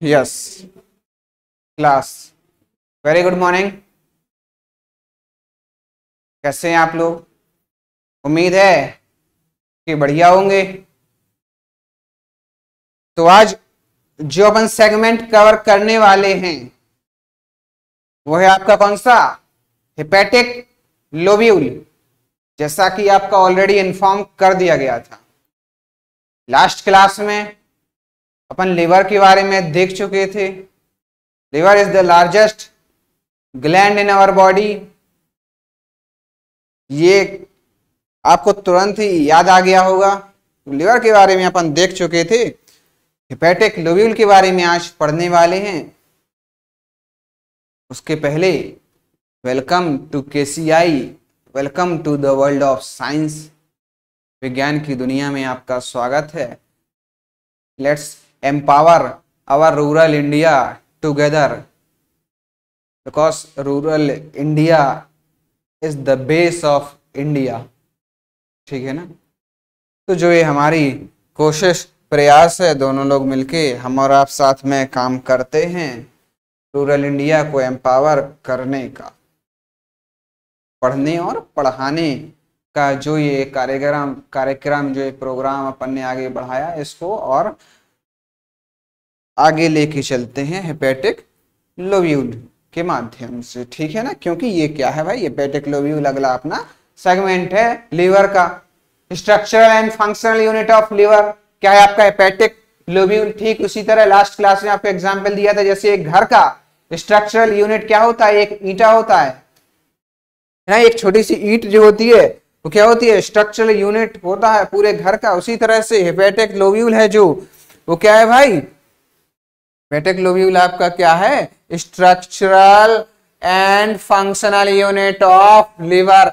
Yes class. Very good morning. कैसे हैं आप लोग? उम्मीद है कि बढ़िया होंगे। तो आज जो अपन सेगमेंट कवर करने वाले हैं वो है आपका कौन सा? Hepatic lobule. जैसा कि आपका ऑलरेडी इन्फॉर्म कर दिया गया था लास्ट क्लास में, अपन लिवर के बारे में देख चुके थे। Liver is the largest gland in our body. ये आपको तुरंत ही याद आ गया होगा। लिवर के बारे में अपन देख चुके थे। हेपेटिक लोब्यूल के बारे में आज पढ़ने वाले हैं। उसके पहले welcome to KCI, welcome to the world of science. विज्ञान की दुनिया में आपका स्वागत है। Let's empower our rural India together, because rural India is the base of India. ठीक है ना? तो जो ये हमारी कोशिश प्रयास है, दोनों लोग मिलके हम और आप साथ में काम करते हैं रूरल इंडिया को एम्पावर करने का, पढ़ने और पढ़ाने का। जो ये कार्यक्रम जो ये प्रोग्राम अपन ने आगे बढ़ाया, इसको और आगे लेके चलते हैं हेपेटिक लोब्यूल के माध्यम से। ठीक है ना? क्योंकि ये क्या है भाई, हेपेटिक लोब्यूल अगला अपना सेगमेंट है लिवर का। Structural and functional unit of liver क्या है आपका? Hepatic lobule. ठीक उसी तरह लास्ट क्लास में आपको एग्जांपल दिया था, जैसे एक घर का स्ट्रक्चरल यूनिट क्या होता है? एक ईंटा होता है ना। एक छोटी सी ईंट जो होती है वो क्या होती है? स्ट्रक्चरल यूनिट होता है पूरे घर का। उसी तरह से हेपेटिक लोब्यूल है जो, वो क्या है भाई? हेपेटिक लोब्यूल आपका क्या है? Structural and functional unit of liver.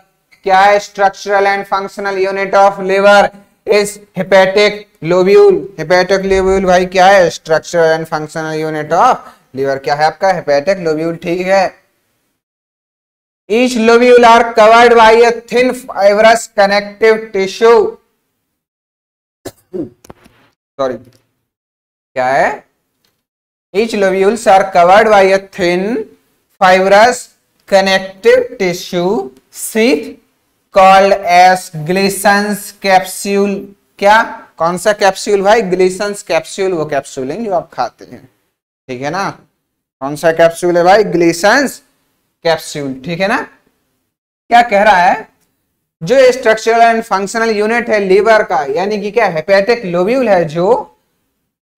क्या है structural and functional unit of liver? Is hepatic lobule. Hepatic lobule भाई क्या है? Structural and functional unit of liver क्या है आपका? Hepatic lobule. ठीक है। Each lobule are covered by a thin fibrous connective tissue. Sorry, क्या है? Each lobules are covered by a thin fibrous connective tissue sheath called as Gleason's capsule. क्या? कौन सा कैप्सूल भाई? Gleason's capsule। वो capsule है जो आप खाते हैं। ठीक है ना? कौन सा कैप्सूल है भाई? Gleason's capsule. ठीक है ना? क्या कह रहा है? जो स्ट्रक्चरल एंड फंक्शनल यूनिट है लीवर का, यानी कि क्या हेपेटिक लोब्यूल है, जो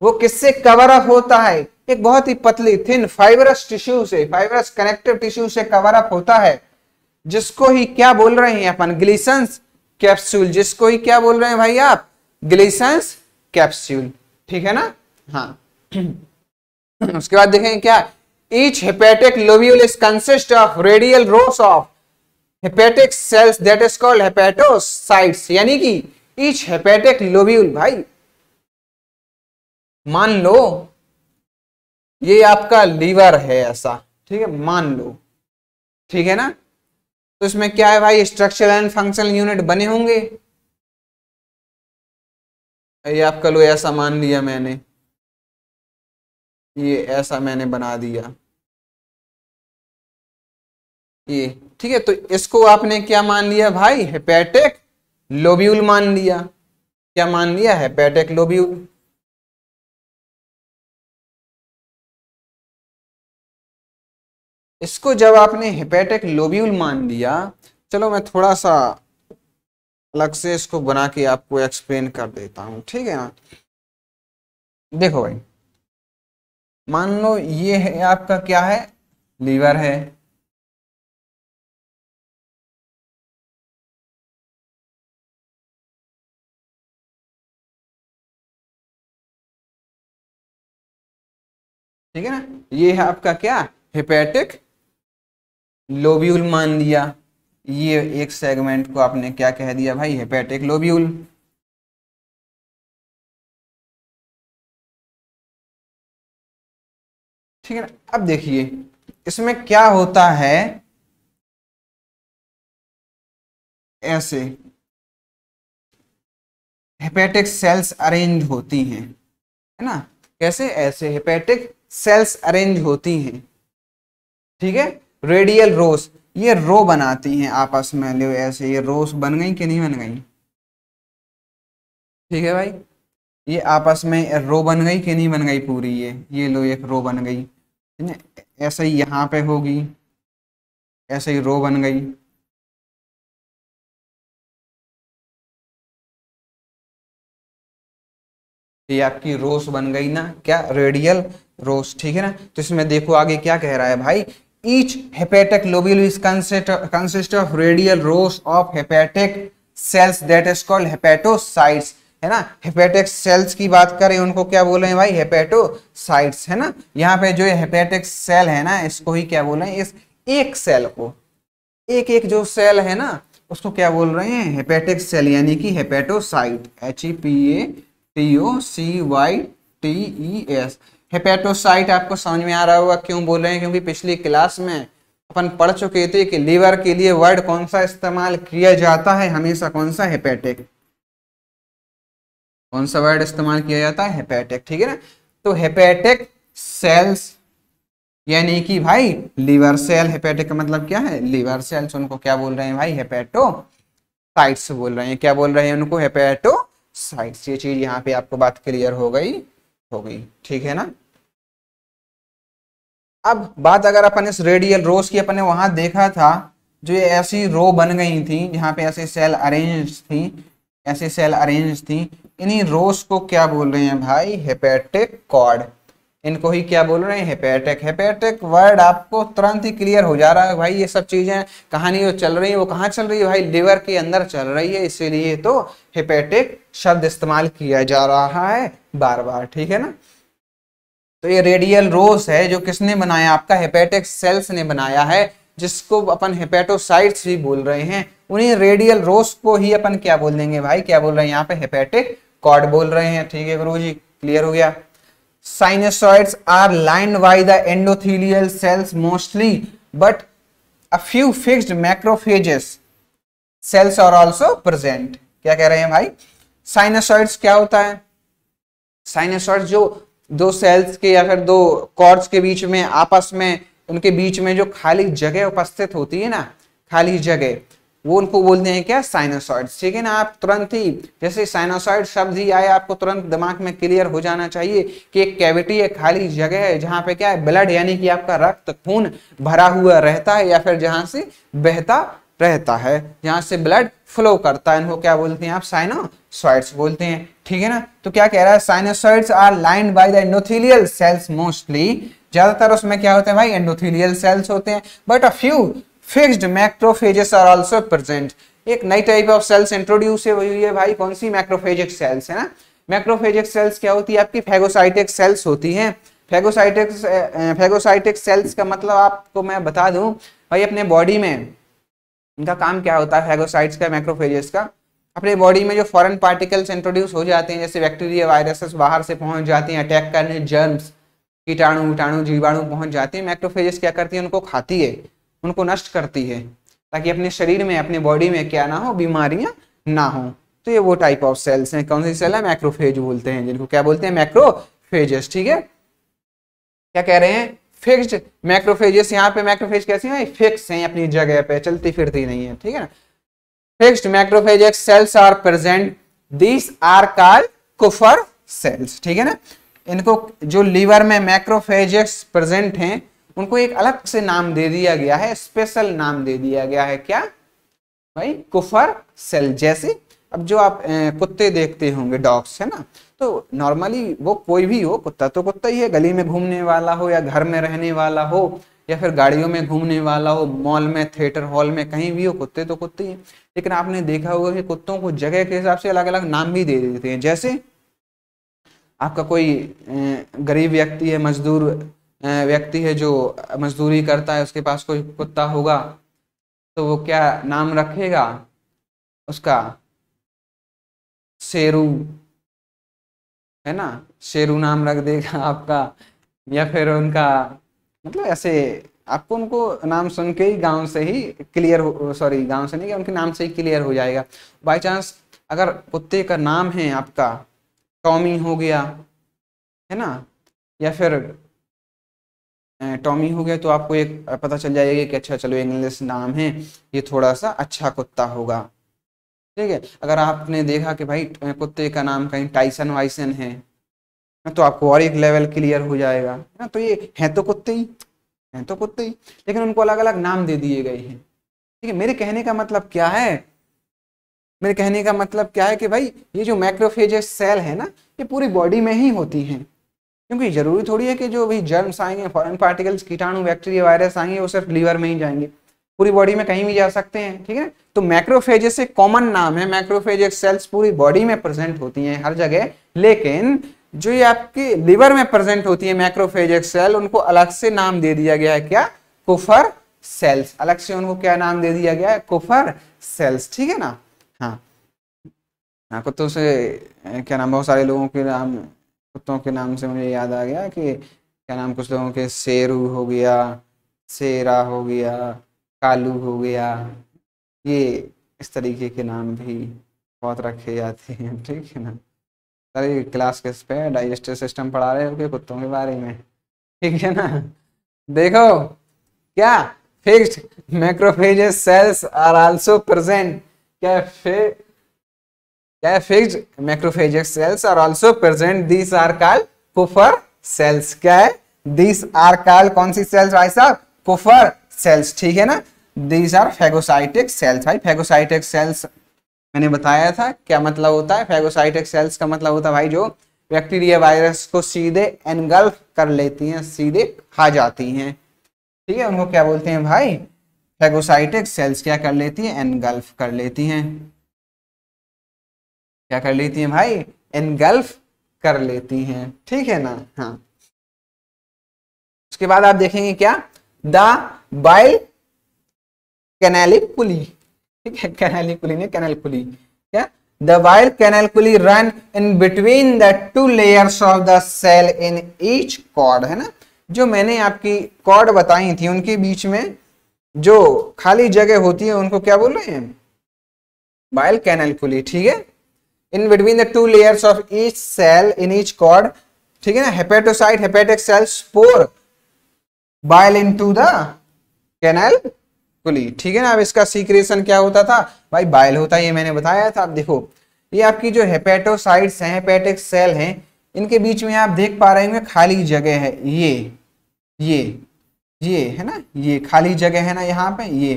वो किससे कवर अप होता है? एक बहुत ही पतली थिन फाइबरस टिश्यू से, फाइबरस कनेक्टिव टिश्यू से कवर अप होता है, जिसको ही क्या बोल रहे हैं अपन? ग्लीसंस कैप्सूल। जिसको ही क्या बोल रहे हैं भाई आप? ग्लीसंस कैप्सूल। ठीक है ना? हाँ। उसके बाद देखेंगे क्या? Each hepatic lobule is consist of radial rows of hepatic cells that is called hepatocytes। यानी कि each hepatic lobule भाई, मान लो ये आपका लीवर है ऐसा, ठीक है, मान लो। ठीक है ना? तो इसमें क्या है भाई? स्ट्रक्चरल एंड फंक्शनल यूनिट बने होंगे। ये आपका लो ऐसा मान लिया मैंने, ये ऐसा मैंने बना दिया ये। ठीक है, तो इसको आपने क्या मान लिया भाई? हेपेटिक लोब्यूल मान लिया। क्या मान लिया? Hepatic lobule. इसको जब आपने हेपेटिक लोब्यूल मान लिया, चलो मैं थोड़ा सा अलग से इसको बना के आपको एक्सप्लेन कर देता हूं। ठीक है ना? देखो भाई, मान लो ये है आपका क्या है? लीवर है। ठीक है ना? ये है आपका क्या? हेपेटिक लोब्यूल मान लिया। ये एक सेगमेंट को आपने क्या कह दिया भाई? Hepatic lobule. ठीक है ना? अब देखिए इसमें क्या होता है। ऐसे हेपेटिक सेल्स अरेंज होती हैं, है ना? कैसे? ऐसे हेपेटिक सेल्स अरेंज होती हैं, ठीक है। रेडियल रोस, ये रो बनाती हैं आपस में, लो ऐसे ये रोस बन गई कि नहीं बन गई? ठीक है भाई, ये आपस में रो बन गई कि नहीं बन गई पूरी? ये लो एक रो बन गई, ठीक है। ऐसे ही यहाँ पे होगी, ऐसे ही रो बन गई। ये आपकी रोस बन गई ना, क्या? रेडियल रोस, ठीक है ना। तो इसमें देखो आगे क्या कह रहा है भाई, each hepatic lobule is consist of radial rows of hepatic cells that is called hepatocytes, है ना। हेपेटिक सेल्स की बात करें उनको क्या बोल रहे हैं भाई? हेपेटोसाइट्स, है ना। यहाँ पे जो हेपेटिक सेल है ना, इसको ही क्या बोल रहे हैं? इस एक सेल को, एक एक जो सेल है ना, उसको क्या बोल रहे हैं? हेपेटिक सेल, यानी कि हेपेटोसाइट, HEPATOCYTES। हेपेटोसाइट आपको समझ में आ रहा होगा क्यों बोल रहे हैं, क्योंकि पिछली क्लास में अपन पढ़ चुके थे कि लीवर के लिए वर्ड कौन सा इस्तेमाल किया जाता है हमेशा? कौन सा? हेपेटिक। कौन सा वर्ड इस्तेमाल किया जाता है? हेपेटिक, ठीक है ना। तो हेपेटिक सेल्स यानी कि भाई लीवर सेल, हेपेटिक का मतलब क्या है? लीवर सेल्स, उनको क्या बोल रहे हैं भाई? हेपेटोसाइट्स बोल रहे हैं। क्या बोल रहे हैं उनको? हेपेटोसाइट्स। ये चीज यहाँ पे आपको बात क्लियर हो गई, ठीक है ना। अब बात अगर अपन इस रेडियल रोस की, अपन ने वहां देखा था जो ये ऐसी रो बन गई थी, जहाँ पे ऐसे सेल अरेंज थी, ऐसे सेल अरेंज थी, इन्हीं रोस को क्या बोल रहे हैं भाई? Hepatic cord. इनको ही क्या बोल रहे हैं? हेपेटिक। हेपेटिक वर्ड आपको तुरंत ही क्लियर हो जा रहा है भाई। ये सब चीजें, कहानी जो चल रही है वो कहाँ चल रही है भाई? लिवर के अंदर चल रही है, इसीलिए तो हेपेटिक शब्द इस्तेमाल किया जा रहा है बार बार, ठीक है ना। तो ये रेडियल रोस है जो किसने बनाया? आपका हेपेटिक सेल्स ने बनाया है, जिसको अपन हेपेटोसाइट्स भी बोल रहे हैं। उन्हीं रेडियल रोस को ही अपन क्या बोल देंगे भाई? क्या बोल रहे हैं यहाँ पे? हेपेटिक कॉर्ड बोल रहे हैं, ठीक है गुरुजी, क्लियर हो गया। Sinusoids are lined by the endothelial cells mostly, but a few fixed macrophages cells are also present. क्या कह रहे हैं भाई? Sinusoids क्या होता है? Sinusoids जो दो सेल्स के या फिर दो कॉर्ड्स के बीच में, आपस में उनके बीच में जो खाली जगह उपस्थित होती है ना, खाली जगह, वो उनको बोलते हैं क्या? साइनोसॉइड्स, ठीक है ना। आप तुरंत ही जैसे साइनोसॉइड शब्द ही आए, आपको तुरंत दिमाग में क्लियर हो जाना चाहिए कि एक कैविटी है, खाली जगह है, जहां पे क्या है? ब्लड, यानी कि आपका रक्त, खून भरा हुआ रहता है, या फिर जहां से बहता रहता है, जहां से ब्लड फ्लो करता है, इनको क्या बोलते हैं आप? साइनोसॉइड्स बोलते हैं, ठीक है ना। तो क्या कह रहा है? Sinusoids are lined by the endothelial cells mostly, ज्यादातर उसमें क्या होते हैं भाई? एंडोथेलियल सेल्स होते हैं, but a few fixed macrophages are also present. एक नई टाइप ऑफ सेल्स इंट्रोड्यूस हुई है भाई, कौन सी? मैक्रोफेजिक सेल्स, है ना। मैक्रोफेजिक सेल्स क्या होती है? आपकी फैगोसाइटिक सेल्स होती हैं। फैगोसाइटिक सेल्स का मतलब आपको मैं बता दूं भाई, अपने बॉडी में इनका काम क्या होता है? फैगोसाइट्स का, मैक्रोफेजेस का, अपने बॉडी में जो फॉरेन पार्टिकल्स इंट्रोड्यूस हो जाते हैं, जैसे बैक्टीरिया, वायरसेस बाहर से पहुंच जाती हैं अटैक करने, जर्म्स, कीटाणु, जीवाणु पहुंच जाते हैं, मैक्रोफेजेस क्या करती है? उनको खाती है, उनको नष्ट करती है, ताकि अपने शरीर में, अपने बॉडी में क्या ना हो? बीमारियां ना हो। तो ये वो टाइप ऑफ सेल्स हैं। कौन सी सेल है? मैक्रोफेज बोलते हैं, जिनको क्या बोलते हैं? मैक्रोफेजेस, ठीक है। क्या कह रहे हैं? Fixed macrophages. यहाँ पे मैक्रोफेज कैसे हैं? फिक्स हैं अपनी जगह पे, चलती फिरती नहीं है, ठीक है ना। Fixed macrophagic cells are present, this are called Kupffer cells, ठीक है ना। इनको जो लीवर में मैक्रोफेजेस प्रेजेंट हैं, उनको एक अलग से नाम दे दिया गया है, स्पेशल नाम दे दिया गया है, क्या भाई? कुफर सेल। जैसे अब जो आप कुत्ते देखते होंगे, डॉग्स, है ना, तो नॉर्मली वो कोई भी हो, कुत्ता तो कुत्ता ही है, गली में घूमने वाला हो या घर में रहने वाला हो या फिर गाड़ियों में घूमने वाला हो, मॉल में, थिएटर हॉल में, कहीं भी हो, कुत्ते तो कुत्ते ही। लेकिन आपने देखा होगा कि कुत्तों को जगह के हिसाब से अलग अलग नाम भी दे देते हैं। जैसे आपका कोई गरीब व्यक्ति है, मजदूर व्यक्ति है, जो मजदूरी करता है, उसके पास कोई कुत्ता होगा, तो वो क्या नाम रखेगा उसका? शेरू, है ना, शेरू नाम रख देगा आपका। या फिर उनका मतलब ऐसे आपको उनको नाम सुन के ही गांव से ही क्लियर हो, सॉरी गांव से नहीं, उनके नाम से ही क्लियर हो जाएगा। बाय चांस अगर कुत्ते का नाम है आपका टॉमी हो गया, है ना, या फिर टॉमी हो गया, तो आपको एक पता चल जाएगा कि अच्छा चलो इंग्लिश नाम है, ये थोड़ा सा अच्छा कुत्ता होगा। ठीक है, अगर आपने देखा कि भाई कुत्ते का नाम कहीं टाइसन वाइसन है तो आपको और एक लेवल क्लियर हो जाएगा ना। तो ये हैं तो कुत्ते ही, हैं तो कुत्ते ही, लेकिन उनको अलग अलग नाम दे दिए गए हैं। ठीक है, मेरे कहने का मतलब क्या है, मेरे कहने का मतलब क्या है कि भाई ये जो मैक्रोफेजेस सेल है ना, ये पूरी बॉडी में ही होती हैं। क्योंकि जरूरी थोड़ी है कि जो भी जर्म्स आएंगे, फॉरेन पार्टिकल्स, कीटाणु, बैक्टीरिया, वायरस आएंगे वो सिर्फ लीवर में ही जाएंगे, पूरी बॉडी में कहीं भी जा सकते हैं। ठीक है, तो मैक्रोफेजेस एक कॉमन नाम है, मैक्रोफेजेस सेल्स पूरी बॉडी में प्रेजेंट होती हैं हर जगह, लेकिन जो ये आपके लिवर में प्रेजेंट होती है मैक्रोफेजेस सेल, उनको अलग से नाम दे दिया गया है, क्या, कुफर सेल्स। अलग से उनको क्या नाम दे दिया गया है, कुफर सेल्स। ठीक है ना। हाँ हाँ, कुत्तों से क्या नाम, बहुत सारे लोगों के नाम, कुत्तों के नाम से मुझे याद आ गया कि क्या नाम, कुछ लोगों के शेरू हो गया, शेरा हो गया, कालू हो गया, ये इस तरीके के नाम भी बहुत रखे जाते हैं। ठीक है ना। सारी क्लास के पे डाइजेस्टिव सिस्टम पढ़ा रहे हो कुत्तों के बारे में। ठीक है ना। देखो क्या, fixed macrophages cells are also present, क्या fixed macrophagic cells are also present, these are called Kupffer cells। क्या है, these are called कौन सी सेल्स भाई साहब, Kupffer cells। ठीक है ना। these are phagocytic cells। भाई phagocytic cells मैंने बताया था क्या मतलब होता है, phagocytic cells का मतलब होता है भाई जो बैक्टीरिया वायरस को सीधे एनगल्फ कर लेती हैं, सीधे खा जाती हैं। ठीक है, उनको क्या बोलते हैं भाई, phagocytic cells क्या कर लेती हैं, एनगल्फ कर लेती हैं। क्या कर लेती हैं भाई, एनगल्फ कर लेती हैं। ठीक है ना। हाँ, उसके बाद आप देखेंगे क्या, द बाइल कैनालिकुली। ठीक है, कैनालिकुली नहीं, कैनालिकुली। क्या, the bile canaliculi run in between the two layers of the cell in each cord, है ना। जो मैंने आपकी कॉर्ड बताई थी उनके बीच में जो खाली जगह होती है उनको क्या बोल रहे हैं, बाइल कैनालिकुली। ठीक है, in between the two layers of each cell in each cord। ठीक है ना, hepatocyte, hepatic sales spore bile into the canaliculi. ठीक है ना। अब इसका सीक्रेशन क्या होता था भाई, बाइल होता है, ये मैंने बताया था। अब देखो ये आपकी जो हेपेटोसाइट्स हैं, हेपेटिक सेल हैं, इनके बीच में आप देख पा रहे हैं खाली जगह है, ये है ना, ये खाली जगह है ना यहाँ पे ये।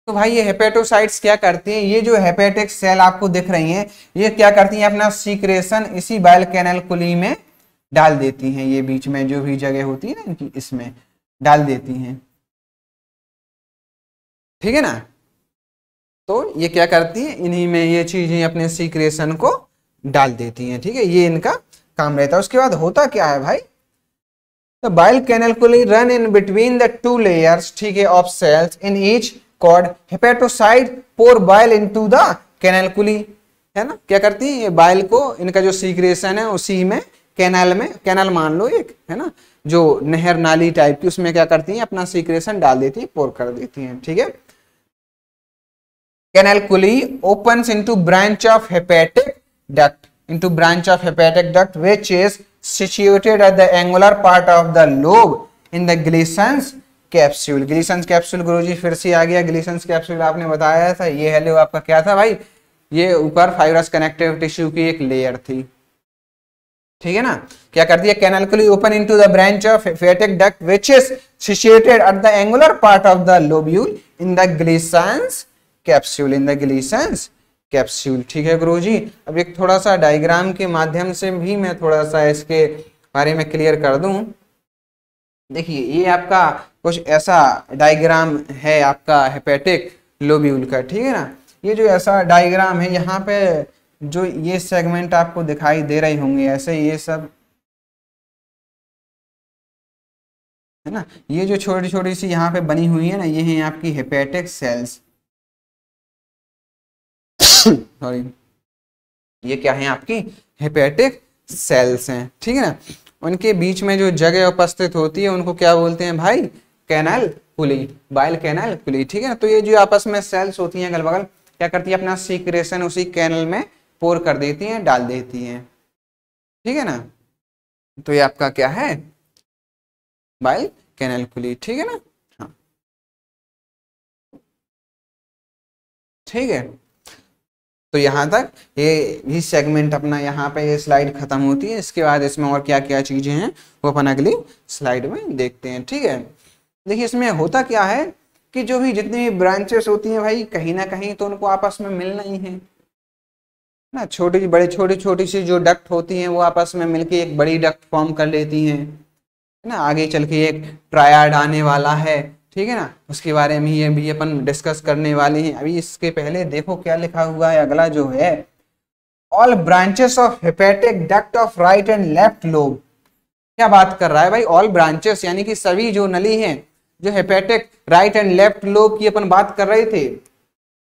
तो भाई ये हेपेटोसाइट्स क्या करती हैं, ये जो हेपेटिक सेल आपको दिख रही हैं, ये क्या करती हैं, अपना सीक्रेशन इसी बाइल कैनालिकुली में डाल देती हैं। ये बीच में जो भी जगह होती है ना इनकी, इसमें डाल देती हैं। ठीक है ना। तो ये क्या करती है, इन्हीं में ये चीजें अपने सीक्रेशन को डाल देती हैं। ठीक है, ये इनका काम रहता है। उसके बाद होता क्या है भाई, तो bile canaliculi run in between the two layers, ठीक है, of cells in each cord. Hepatocyte pour bile into the canaliculi, है ना। क्या करती है, ये बाइल को, इनका जो सीक्रेशन है उसी में कैनाल में, कैनाल मान लो एक, है ना, जो नहर नाली टाइप की, उसमें क्या करती हैं, अपना सीक्रेशन डाल देती है, पोर कर देती हैं। ठीक है, canaliculi opens into branch of hepatic duct, into branch of hepatic duct which is situated at the angular part of the lobe in the Gleason's capsule. Glisson's capsule गुरुजी फिर से आ गया। ग्लीसन्स कैप्सूल आपने बताया था, ये हेलो आपका क्या था भाई, ये ऊपर फाइब्रस कनेक्टिव टिश्यू की एक लेयर थी। ठीक है ना। क्या करती है, canaliculi open into the branch of hepatic duct which is situated at the angular part of the lobule in the Glisson's capsule, in the Glisson's capsule. ठीक है गुरुजी। अब एक थोड़ा सा डायग्राम के माध्यम से भी मैं थोड़ा सा इसके बारे में क्लियर कर दूं। देखिए ये आपका कुछ ऐसा डायग्राम है आपका हेपेटिक लोब्यूल का। ठीक है ना। ये जो ऐसा डायग्राम है, यहाँ पे जो ये सेगमेंट आपको दिखाई दे रहे होंगे ऐसे, ये सब है ना, ये जो छोटी छोटी सी यहाँ पे बनी हुई है ना, ये है आपकी हेपेटिक सेल्स। सॉरी, ये क्या है, आपकी हेपेटिक सेल्स हैं। ठीक है ना। उनके बीच में जो जगह उपस्थित होती है उनको क्या बोलते हैं भाई, कैनालिकुली, बाइल कैनालिकुली। ठीक है ना। तो ये जो आपस में सेल्स होती हैं अगल बगल, क्या करती है, अपना सीक्रेशन उसी कैनल में पोर कर देती हैं, डाल देती हैं। ठीक है ना। तो ये आपका क्या है, बाइल कैनालकुली, ठीक है ना। हाँ ठीक है, तो यहाँ तक ये सेगमेंट अपना यहाँ पे ये स्लाइड खत्म होती है। इसके बाद इसमें और क्या क्या चीजें हैं वो अपन अगली स्लाइड में देखते हैं, ठीक है। देखिए इसमें होता क्या है कि जो भी जितनी भी ब्रांचेस होती हैं भाई, कहीं ना कहीं तो उनको आपस में मिलना ही है ना। छोटी बड़ी छोटी सी जो डक्ट होती हैं वो आपस में मिलके एक बड़ी डक्ट फॉर्म कर लेती हैं, है ना। आगे चल के एक ट्रायड आने वाला है, ठीक है ना, उसके बारे में ये भी अपन डिस्कस करने वाले हैं। अभी इसके पहले देखो क्या लिखा हुआ है, अगला जो है, all branches of hepatic duct of right and left lobe. क्या बात कर रहा है भाई, ऑल ब्रांचेस यानी कि सभी जो नली हैं, जो hepatic right and left lobe की अपन बात कर रहे थे,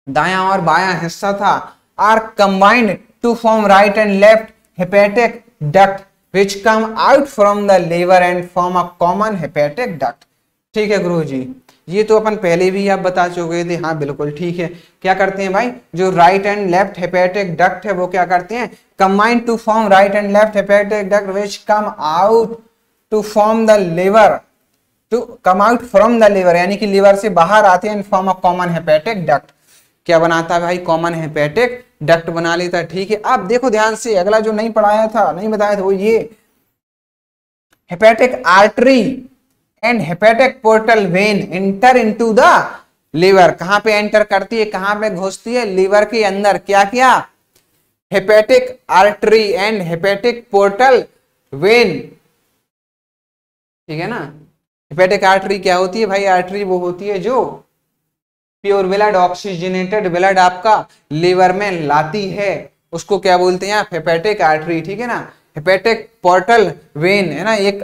दायां और बायां हिस्सा था, are combined to form right and left hepatic duct which come out from the liver and form a common hepatic duct। ठीक है गुरुजी, ये तो अपन पहले भी आप बता चुके थे। हाँ बिल्कुल ठीक है। क्या करते हैं भाई, जो right and left hepatic duct है वो क्या करते हैं, combine to form right and left hepatic duct which come out to form the liver, to come out from the liver यानी कि लीवर से बाहर आते हैं, form a common hepatic duct. क्या बनाता है भाई, कॉमन हेपेटिक डक्ट बना लेता है, ठीक है। अब देखो ध्यान से, अगला जो नहीं पढ़ाया था, नहीं बताया था, वो ये hepatic artery and hepatic portal vein enter into the liver. कहां पे एंटर करती है, कहां पे घुसती है, लीवर के अंदर। क्या क्या, hepatic artery and hepatic portal when, ठीक है ना। हेपेटिक आर्टरी क्या होती है भाई, आर्टरी वो होती है जो प्योर ब्लड, ऑक्सीजनेटेड ब्लड आपका लीवर में लाती है, उसको क्या बोलते हैं आप, हेपेटिक आर्टरी, ठीक है ना। हेपेटिक पोर्टल वेन है ना, एक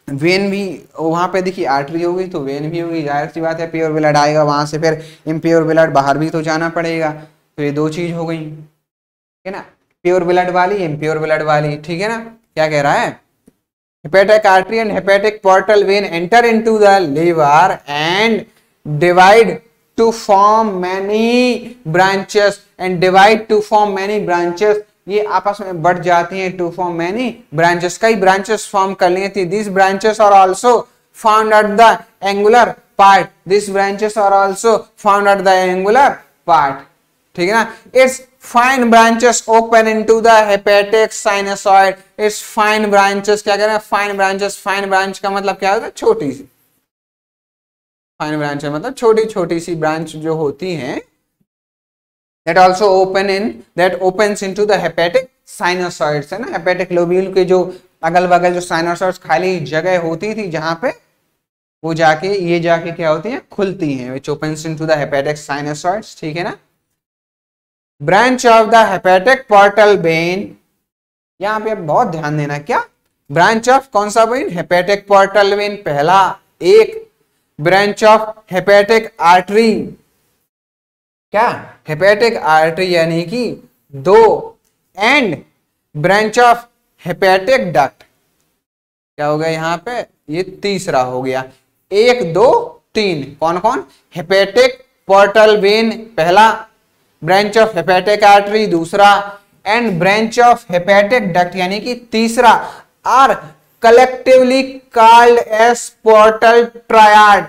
वेन भी वहां पे देखिए, आर्टरी होगी तो वेन भी होगी, जाहिर सी बात है प्योर ब्लड आएगा वहां से, फिर इम्प्योर ब्लड बाहर भी तो जाना पड़ेगा, तो ये दो चीज हो गई, ठीक है ना, प्योर ब्लड वाली, इम्प्योर ब्लड वाली, ठीक है ना। क्या कह रहा है, hepatic artery and hepatic portal vein enter into the liver and divide to form many branches and divide to form many branches, ये आपस में बढ़ जाती हैं, to form many branches, कई branches form कर ली थी। these branches are also found at the angular part, these branches are also found at the angular part, ठीक है ना। its fine branches open into the hepatic sinusoid, its fine branches, क्या कह रहे हैं, fine branches, fine branch का मतलब क्या होता है, छोटी सी, फाइन ब्रांच है मतलब छोटी छोटी सी ब्रांच जो होती हैं, that also opens into the hepatic sinusoids, है ना। हेपेटिक लोब्यूल के जो अगल बगल जो साइनोसॉइड्स खाली जगह होती थी जहां पे, वो जाके ये जाके क्या होती हैं, खुलती हैं, which opens into the hepatic sinusoids, ठीक है ना। Branch of the hepatic portal when, यहाँ पे बहुत ध्यान देना, क्या ब्रांच ऑफ कौन सा वेन, हेपेटिक पोर्टल वेन पहला एक, ब्रांच ऑफ हेपेटिक आर्टरी, क्या हेपेटिक आर्टरी यानी कि दो, and branch of hepatic duct, क्या हो गया यहाँ पे, ये तीसरा हो गया, एक दो तीन, कौन कौन, हेपेटिक पोर्टल वेन पहला, ब्रांच ऑफ हेपेटिक आर्टरी दूसरा, and branch of hepatic duct यानी कि तीसरा, are collectively called as portal triad,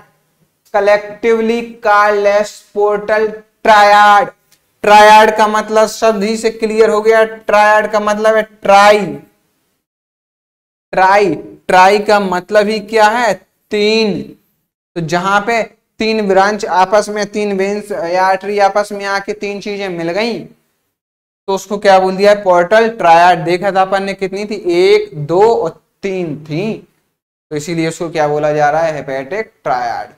collectively called as portal triad। Triad का मतलब शब्द ही से क्लियर हो गया, ट्रायड का मतलब है ट्राई, ट्राई का मतलब ही क्या है, तीन। तो जहां पे तीन ब्रांच आपस में, तीन वेन्स या आर्टरी आपस में आके तीन चीजें मिल गई, तो उसको क्या बोल दिया, पोर्टल ट्रायड। देखा था अपन ने कितनी थी, एक दो और तीन थी, तो इसीलिए उसको क्या बोला जा रहा है, हेपेटिक ट्रायड।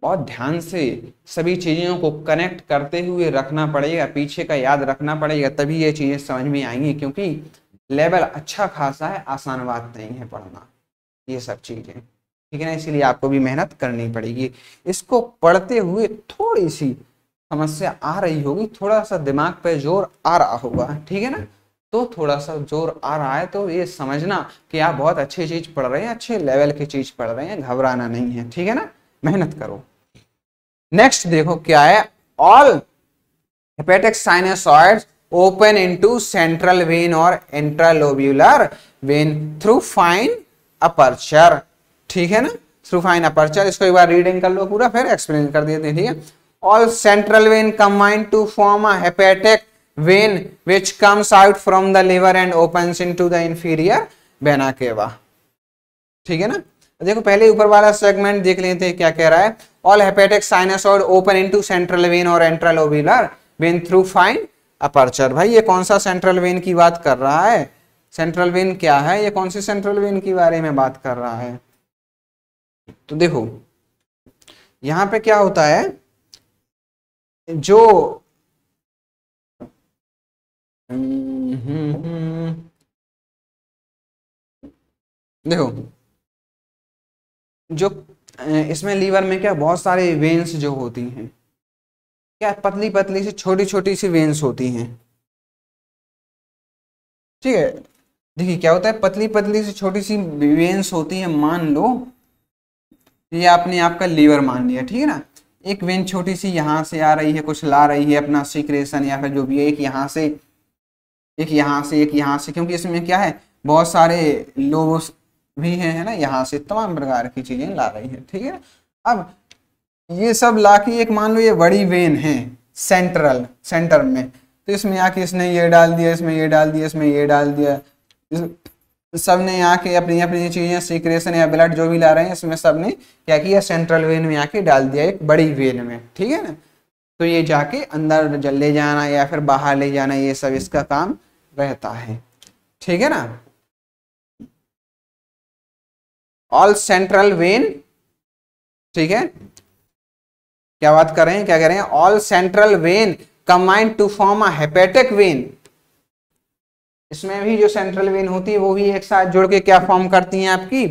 बहुत ध्यान से सभी चीजों को कनेक्ट करते हुए रखना पड़ेगा, पीछे का याद रखना पड़ेगा, तभी ये चीजें समझ में आएंगी, क्योंकि लेवल अच्छा खासा है, आसान बात नहीं है पढ़ना ये सब चीजें, ठीक है ना। इसीलिए आपको भी मेहनत करनी पड़ेगी। इसको पढ़ते हुए थोड़ी सी समस्या आ रही होगी, थोड़ा सा दिमाग पे जोर आ रहा होगा, ठीक है ना। तो थोड़ा सा जोर आ रहा है तो ये समझना कि आप बहुत अच्छी चीज पढ़ रहे हैं, अच्छे लेवल की चीज पढ़ रहे हैं, घबराना नहीं है, ठीक है ना, मेहनत करो। नेक्स्ट देखो क्या है, all hepatic sinusoids open into central vein or intralobular vein through fine aperture। ठीक है ना, through fine aperture। इसको एक बार रीडिंग कर लो पूरा, फिर एक्सप्लेन कर देते हैं। ठीक है, all central vein combine to form a hepatic vein which comes out from the liver and opens into the inferior vena cava। ठीक है ना, देखो पहले ऊपर वाला सेगमेंट देख लेते हैं क्या कह रहा है। All hepatic sinusoid open into central vein और इंट्रालोब्यूलर वेन थ्रू फाइन अपर्चर। भाई ये कौन सा सेंट्रल वेन की बात कर रहा है? सेंट्रल वेन क्या है, ये कौन सी सेंट्रल वेन की बारे में बात कर रहा है? तो देखो यहां पे क्या होता है, जो देखो जो इसमें लीवर में क्या बहुत सारे वेन्स जो होती हैं, क्या पतली पतली सी छोटी छोटी सी वेन्स होती हैं। ठीक है, देखिए क्या होता है, पतली पतली सी छोटी सी वेन्स होती है। मान लो ये आपने आपका लीवर मान लिया, ठीक है ना। एक वेन छोटी सी यहाँ से आ रही है, कुछ ला रही है अपना सीक्रेशन या फिर जो भी है, एक यहाँ से एक यहाँ से एक यहाँ से, क्योंकि इसमें क्या है बहुत सारे लोब्स भी है ना, यहाँ से तमाम प्रकार की चीजें ला रही है। ठीक है, अब ये सब लाके एक मान लो ये बड़ी वेन है सेंटर में, तो इसमें आके इसने ये डाल दिया, इसमें ये डाल दिया, इसमें ये डाल दिया, सब ने आके अपनी अपनी चीजें सीक्रेशन या ब्लड जो भी ला रहे हैं इसमें सब ने क्या किया, सेंट्रल वेन में आके डाल दिया एक बड़ी वेन में। ठीक है ना, तो ये जाके अंदर ले जाना या फिर बाहर ले जाना, ये सब इसका काम रहता है। ठीक है ना, ऑल सेंट्रल वेन। ठीक है, क्या बात कर रहे हैं, क्या कह रहे हैं, all central vein combine to form a hepatic vein. इसमें भी जो सेंट्रल वेन होती है वो भी एक साथ जुड़ के क्या फॉर्म करती हैं आपकी,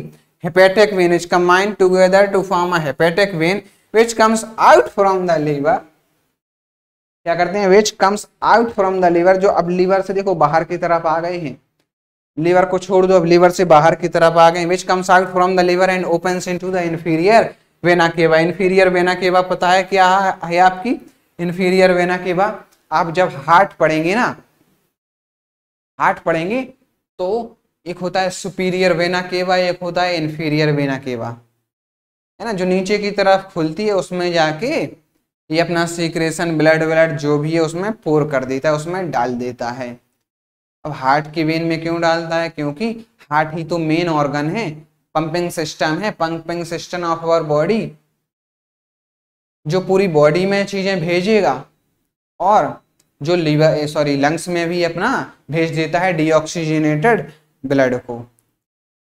hepatic vein. Is combine together to form a hepatic vein which comes out from the liver. क्या करते हैं, which comes out from the liver, जो अब लीवर से देखो बाहर की तरफ आ गए हैं, लीवर को छोड़ दो, अब लीवर से बाहर की तरफ आ गए। Which comes out from the liver and opens into the inferior vena cava. Inferior vena cava पता है क्या है आपकी, इंफीरियर वेना केवा। आप जब हार्ट पढ़ेंगे ना, हार्ट पढ़ेंगे तो एक होता है सुपीरियर वेना केवा, एक होता है इंफीरियर वेना केवा, है ना, जो नीचे की तरफ खुलती है, उसमें जाके ये अपना सीक्रेशन ब्लड जो भी है उसमें पोर कर देता है, उसमें डाल देता है। अब हार्ट की वेन में क्यों डालता है, क्योंकि हार्ट ही तो मेन ऑर्गन है, पंपिंग सिस्टम है, pumping system of our body, जो पूरी बॉडी में चीजें भेजेगा और जो लीवर लंग्स में भी अपना भेज देता है डीऑक्सीजनेटेड ब्लड को,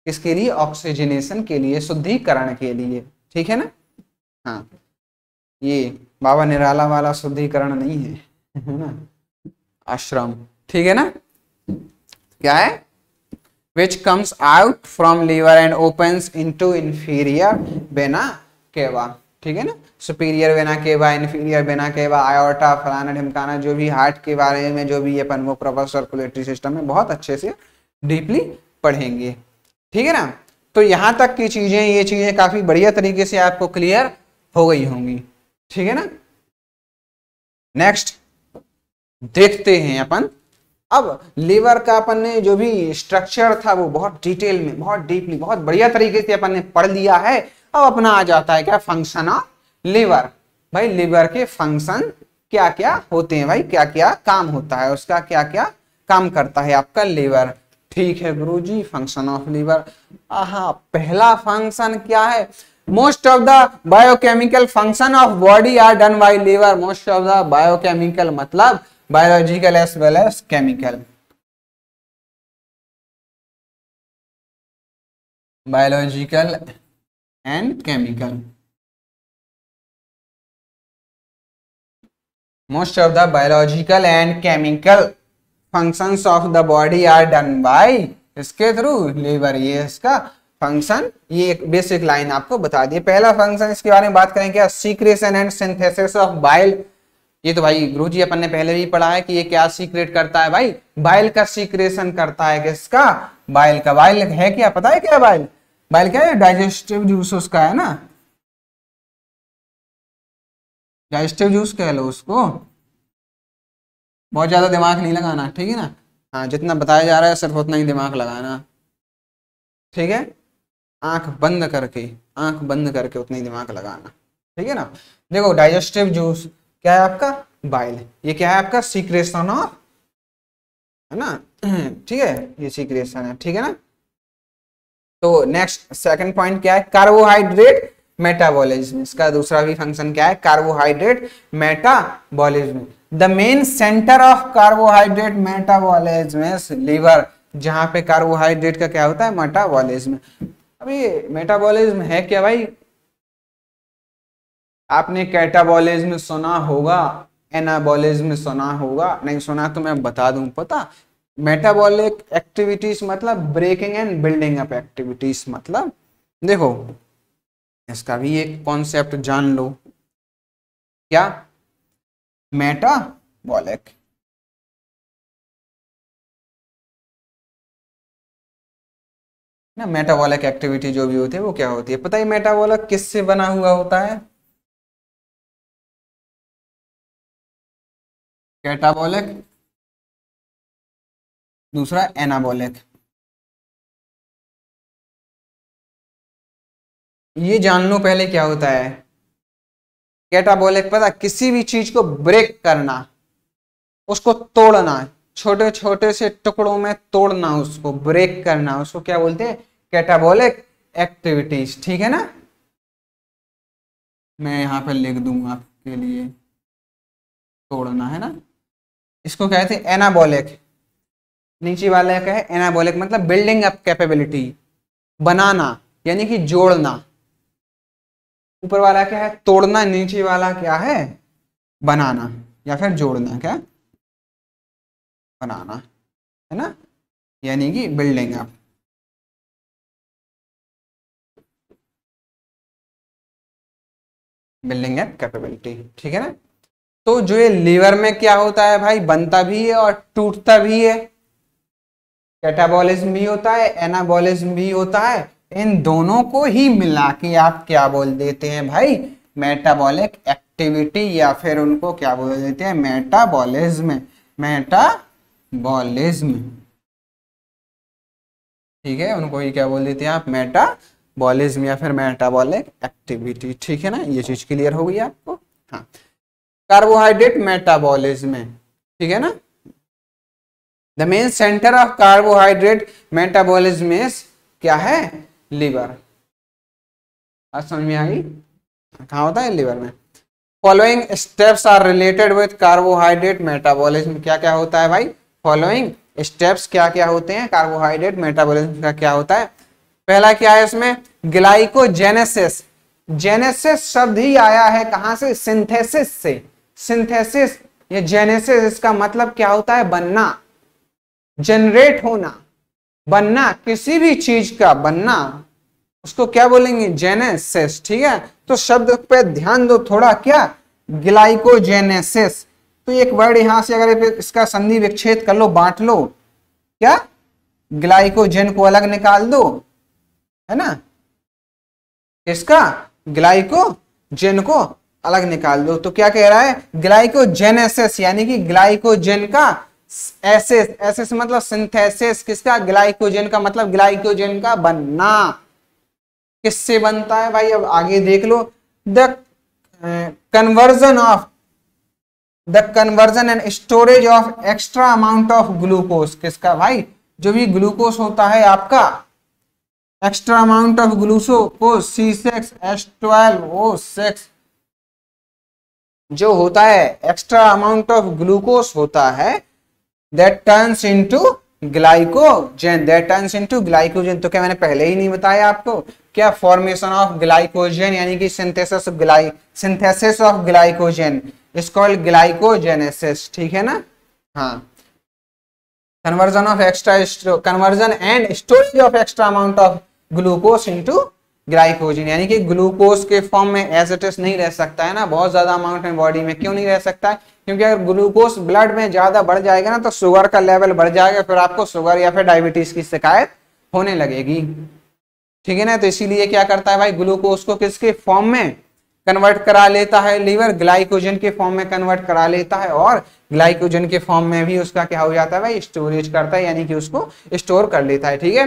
किसके लिए, ऑक्सीजनेशन के लिए, शुद्धिकरण के लिए। ठीक है ना, हाँ, ये बाबा निराला वाला शुद्धिकरण नहीं है ना, आश्रम। ठीक है ना, क्या है, which comes out from liver and opens into inferior vena cava। ठीक है ना, superior vena cava, inferior vena केवा, आयोटा, फलाना ढिमकाना, जो भी हार्ट के बारे में जो भी अपन वो प्रॉपर सर्कुलेटरी सिस्टम में बहुत अच्छे से डीपली पढ़ेंगे। ठीक है ना, तो यहां तक की चीजें, ये चीजें काफी बढ़िया तरीके से आपको क्लियर हो गई होंगी। ठीक है ना, नेक्स्ट देखते हैं अपन, अब लीवर का अपन ने जो भी स्ट्रक्चर था वो बहुत डिटेल में, बहुत डीपली, बहुत बढ़िया तरीके से अपन ने पढ़ लिया है। अब अपना आ जाता है क्या, फंक्शन ऑफ लीवर। भाई लीवर के फंक्शन क्या क्या होते हैं, भाई क्या क्या काम होता है उसका, क्या क्या काम करता है आपका लीवर। ठीक है गुरुजी, फंक्शन ऑफ लीवर, पहला फंक्शन क्या है, most of the biochemical function of body are done by liver. Most of the biochemical मतलब biological as well as chemical, biological and chemical, most of the biological and chemical functions of the body are done by इसके through liver. ये इसका function, ये एक basic line आपको बता दी। पहला function इसके बारे में बात करें क्या, secretion and synthesis of bile. ये तो भाई गुरुजी अपन ने पहले भी पढ़ा है कि ये क्या सीक्रेट करता है, भाई बाइल का सीक्रेशन करता है। किसका, बाइल का। बाइल है क्या, पता है क्या बाइल, बाइल क्या है, डाइजेस्टिव जूस उसका है ना, डाइजेस्टिव जूस कह लो उसको। बहुत ज्यादा दिमाग नहीं लगाना, ठीक है ना। हाँ, जितना बताया जा रहा है सिर्फ उतना ही दिमाग लगाना, ठीक है। आंख बंद करके, आंख बंद करके उतना ही दिमाग लगाना, ठीक है ना। देखो डाइजेस्टिव जूस क्या है आपका, बाइल, ये क्या है आपका सीक्रेशन ऑफ, है ना ठीक है, ये सीक्रेशन है, ठीक है ना। तो नेक्स्ट सेकंड पॉइंट क्या है, कार्बोहाइड्रेट मेटाबॉलिज्म। इसका दूसरा भी फंक्शन क्या है, carbohydrate metabolism. The main centre of carbohydrate metabolism is liver. जहां पे कार्बोहाइड्रेट का क्या होता है, मेटाबॉलिज्म। अभी मेटाबॉलिज्म है क्या भाई, आपने कैटाबॉलिज्म सुना होगा, एनाबॉलिज्म सुना होगा, नहीं सुना तो मैं बता दूं, पता मेटाबॉलिक एक्टिविटीज मतलब breaking and building up activities, मतलब देखो इसका भी एक कॉन्सेप्ट जान लो, क्या मेटाबॉलिक, ना मेटाबॉलिक एक्टिविटी जो भी होती है वो क्या होती है, पता है मेटाबॉलिक किससे बना हुआ होता है, कैटाबॉलिक, दूसरा एनाबॉलिक। ये जान लो पहले क्या होता है कैटाबॉलिक, पता किसी भी चीज को ब्रेक करना, उसको तोड़ना, छोटे छोटे से टुकड़ों में तोड़ना, उसको ब्रेक करना, उसको क्या बोलते हैं, कैटाबॉलिक एक्टिविटीज, ठीक है ना। मैं यहाँ पर लिख दूंगा आपके लिए, तोड़ना है ना, इसको कहते हैं एनाबॉलिक। नीचे वाला क्या है, एनाबॉलिक मतलब बिल्डिंग अप कैपेबिलिटी, बनाना यानी कि जोड़ना। ऊपर वाला क्या है, तोड़ना, नीचे वाला क्या है, बनाना या फिर जोड़ना, क्या बनाना, है ना, यानी कि building up. Building up capability, ठीक है ना। तो जो ये लीवर में क्या होता है भाई, बनता भी है और टूटता भी है, कैटाबॉलिज्म भी होता है, एनाबॉलिज्म भी होता है। इन दोनों को ही मिला के आप क्या बोल देते हैं भाई, मेटाबॉलिक एक्टिविटी, या फिर उनको क्या बोल देते हैं, मेटाबॉलिज्म, मेटाबॉलिज्म, ठीक है, उनको ही क्या बोल देते हैं आप, मेटाबॉलिज्म या फिर मेटाबॉलिक एक्टिविटी, ठीक है ना। ये चीज क्लियर हो गई आपको। हाँ, कार्बोहाइड्रेट मेटाबॉलिज्म है, ठीक है ना। The main centre of carbohydrate metabolism is क्या है, लीवर। आज समझ में आ गई, कहाँ होता है, लीवर में। Following steps are related with carbohydrate metabolism. क्या क्या होता है भाई, फॉलोइंग स्टेप्स क्या क्या होते हैं, कार्बोहाइड्रेट मेटाबॉलिज्म का क्या होता है। पहला क्या है इसमें, ग्लाइकोजेनेसिस। जेनेसिस शब्द ही आया है कहां से, सिंथेसिस से। सिंथेसिस, ये जेनेसिस, इसका मतलब क्या होता है, बनना, जनरेट होना, बनना, किसी भी चीज का बनना, उसको क्या बोलेंगे, जेनेसिस, ठीक है। तो शब्द पे ध्यान दो थोड़ा, क्या ग्लाइकोजेनेसिस। तो एक वर्ड यहां से अगर इसका संधि विच्छेद कर लो, बांट लो, क्या ग्लाइकोजेन को अलग निकाल दो, है ना, इसका ग्लाइकोजेन को अलग निकाल दो, तो क्या कह रहा है, ग्लाइकोजेनेसिस यानी कि ग्लाइकोजेन का एसिस, एसिस मतलब सिंथेसिस, किसका, ग्लाइकोजेन का, मतलब ग्लाइकोजेन का बनना। किससे बनता है भाई, अब आगे देख लो। The conversion and storage of extra amount of glucose, किसका भाई, जो भी ग्लूकोज होता है आपका, extra amount of glucose C6H12O6 जो होता है, एक्स्ट्रा अमाउंट ऑफ ग्लूकोज होता है, that turns into glycogen, that turns into glycogen. तो क्या मैंने पहले ही नहीं बताया आपको, क्या फॉर्मेशन ऑफ ग्लाइकोजन यानी कि synthesis of glycogen is called glycogenesis, ठीक है ना। हाँ, conversion and storage of extra amount of glucose into glycogen, यानी कि ग्लूकोज के फॉर्म में एज इट इज नहीं रह सकता है ना, बहुत ज्यादा अमाउंट में बॉडी में, क्यों नहीं रह सकता है, क्योंकि अगर ग्लूकोज ब्लड में ज्यादा बढ़ जाएगा ना तो शुगर का लेवल बढ़ जाएगा, फिर आपको शुगर या फिर डायबिटीज की शिकायत होने लगेगी, ठीक है ना। तो इसीलिए क्या करता है भाई, ग्लूकोज को किसके फॉर्म में, कन्वर्ट करा लेता है लीवर, ग्लाइकोजन के फॉर्म में कन्वर्ट करा लेता है और ग्लाइकोजन के फॉर्म में भी उसका क्या हो जाता है भाई, स्टोरेज करता है, यानी कि उसको स्टोर कर लेता है। ठीक है,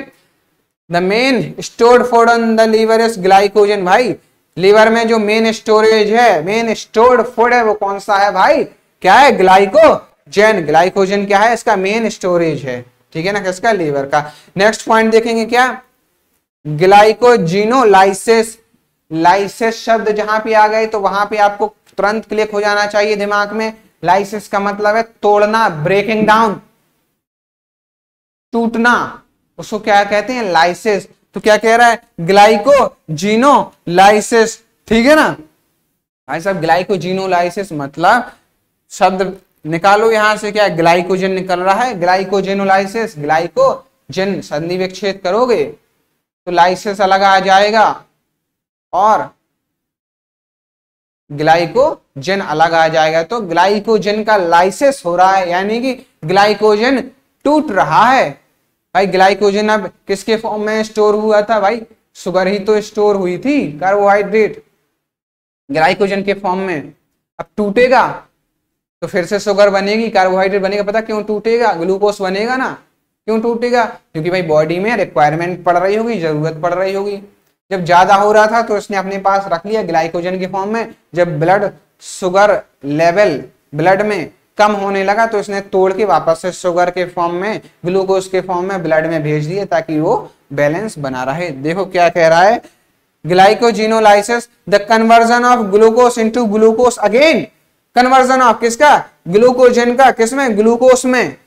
the main stored food on the liver is glycogen. भाई लीवर में जो मेन स्टोरेज है, मेन स्टोर्ड फूड है, वो कौन सा है भाई, क्या है, ग्लाइकोजन। ग्लाइकोजन क्या है, इसका मेन स्टोरेज है। ठीक है ना, किसका, लीवर का। नेक्स्ट पॉइंट देखेंगे क्या, ग्लाइकोजिनोलाइसिस। लाइसिस शब्द जहां पे आ गए तो वहां पे आपको तुरंत क्लिक हो जाना चाहिए दिमाग में। लाइसिस का मतलब है तोड़ना, ब्रेकिंग डाउन, टूटना, उसको क्या कहते हैं, लाइसिस। तो क्या कह रहा है, ग्लाइकोजिनोलाइसिस। ठीक है ना भाई साहब, ग्लाइकोजिनोलाइसिस मतलब शब्द निकालो यहां से, क्या ग्लाइकोजन निकल रहा है, ग्लाइकोजिनोलाइसिस, ग्लाइकोजन संधि विच्छेद करोगे तो लाइसिस अलग आ जाएगा और ग्लाइकोजन अलग आ जाएगा। तो ग्लाइकोजन का लाइसिस हो रहा है, यानी कि ग्लाइकोजन टूट रहा है। भाई ग्लाइकोजन अब किसके फॉर्म में स्टोर हुआ था भाई, शुगर ही तो स्टोर हुई थी, कार्बोहाइड्रेट ग्लाइकोजन के फॉर्म में। अब टूटेगा तो फिर से शुगर बनेगी, कार्बोहाइड्रेट बनेगा। पता क्यों टूटेगा, ग्लूकोज बनेगा ना। क्यों टूटेगा, क्योंकि भाई बॉडी में रिक्वायरमेंट पड़ रही होगी, जरूरत पड़ रही होगी। जब ज्यादा हो रहा था तो इसने अपने पास रख लिया ग्लाइकोजन के फॉर्म में। जब ब्लड शुगर लेवल ब्लड में कम होने लगा तो इसने तोड़ के वापस से शुगर के फॉर्म में, ग्लूकोज के फॉर्म में ब्लड में भेज दिए ताकि वो बैलेंस बना रहे। देखो क्या कह रहा है, glycogenolysis the conversion of glucose into glucose again. Conversion of किसका, ग्लूकोजन का, किसमें, ग्लूकोज में।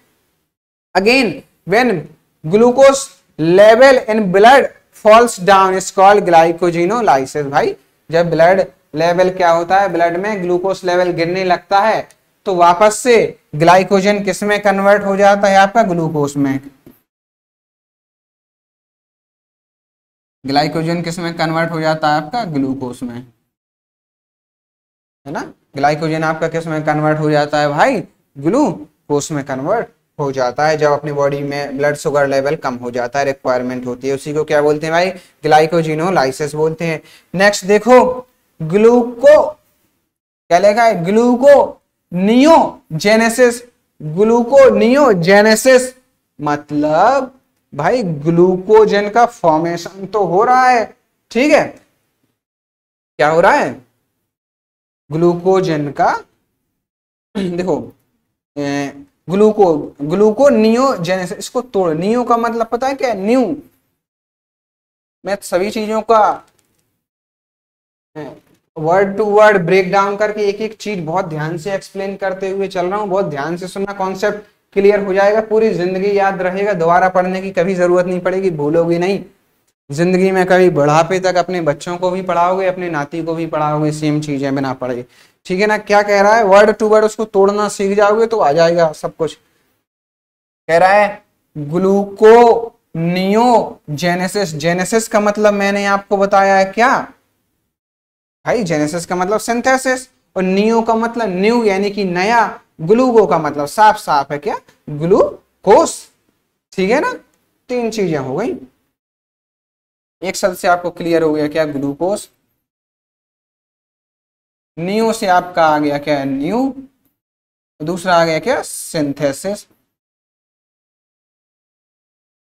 Again when glucose level in blood falls down is called glycogenolysis. भाई जब ब्लड लेवल क्या होता है, ब्लड में ग्लूकोज लेवल गिरने लगता है तो वापस से ग्लाइकोजन किसमें कन्वर्ट हो जाता है, आपका ग्लूकोज में। ग्लाइकोजन किसमें कन्वर्ट हो जाता है, आपका ग्लूकोज में, है ना। ग्लाइकोजन आपका किसमें कन्वर्ट हो जाता है भाई, ग्लूकोज में कन्वर्ट हो जाता है जब अपनी बॉडी में ब्लड शुगर लेवल कम हो जाता है, रिक्वायरमेंट होती है, उसी को क्या बोलते हैं भाई, ग्लाइकोजिनोलाइसिस बोलते हैं। नेक्स्ट देखो, ग्लूको क्या लिखा है, ग्लूकोनियोजेनेसिस। ग्लूकोनियोजेनेसिस मतलब भाई ग्लूकोजन का फॉर्मेशन तो हो रहा है। ठीक है, क्या हो रहा है, ग्लूकोजन का देखो ग्लूकोनियोजेनेसिस, इसको तोड़, नियो का मतलब पता है क्या है, न्यू। मैं सभी चीजों का word to word break down करके एक एक चीज बहुत ध्यान से एक्सप्लेन करते हुए चल रहा हूँ। बहुत ध्यान से सुनना, कॉन्सेप्ट क्लियर हो जाएगा, पूरी जिंदगी याद रहेगा, दोबारा पढ़ने की कभी जरूरत नहीं पड़ेगी, भूलोगे नहीं। जिंदगी में कभी बुढ़ापे तक अपने बच्चों को भी पढ़ाओगे, अपने नाती को भी पढ़ाओगे, सेम चीजें बिना पढ़े। ठीक है ना, क्या कह रहा है, वर्ड टू वर्ड उसको तोड़ना सीख जाओगे तो आ जाएगा सब कुछ। कह रहा है ग्लूकोनियोजेनेसिस। जेनेसिस का मतलब मैंने आपको बताया है क्या भाई, जेनेसिस का मतलब सिंथेसिस, और नियो का मतलब न्यू यानी कि नया, ग्लूको का मतलब साफ साफ है क्या, ग्लूकोस। ठीक है ना, तीन चीजें हो गई, एक शब्द से आपको क्लियर हो गया क्या, ग्लूकोस। नियो से आपका आ गया क्या, न्यू। दूसरा आ गया क्या, सिंथेसिस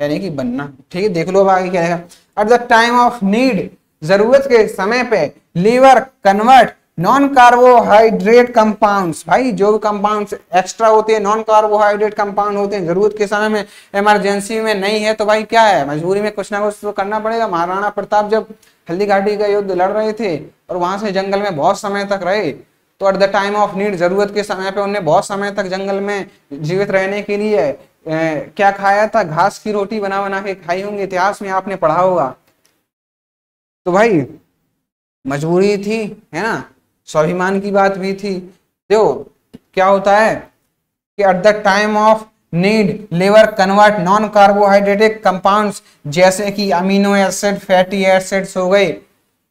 यानी कि बनना। ठीक है, देख लो अब आगे क्या है। At the time of need, जरूरत के समय पे, liver convert non carbohydrate compounds. भाई जो कंपाउंड्स एक्स्ट्रा होते हैं, नॉन कार्बोहाइड्रेट कंपाउंड होते हैं, जरूरत के समय में, इमरजेंसी में नहीं है तो भाई क्या है, मजबूरी में कुछ ना कुछ तो करना पड़ेगा। महाराणा प्रताप जब हल्दी घाटी का युद्ध लड़ रहे थे और वहां से जंगल में बहुत समय तक रहे, तो eight the time of need, जरूरत के समय पे उन्हें बहुत समय तक जंगल में जीवित रहने के लिए क्या खाया था, घास की रोटी बना बना के खाई होंगी, इतिहास में आपने पढ़ा होगा। तो भाई मजबूरी थी, है ना, स्वाभिमान की बात भी थी। देखो क्या होता है कि at the time of need liver convert non carbohydratic compounds जैसे कि अमीनो एसिड, फैटी एसिड्स हो गए,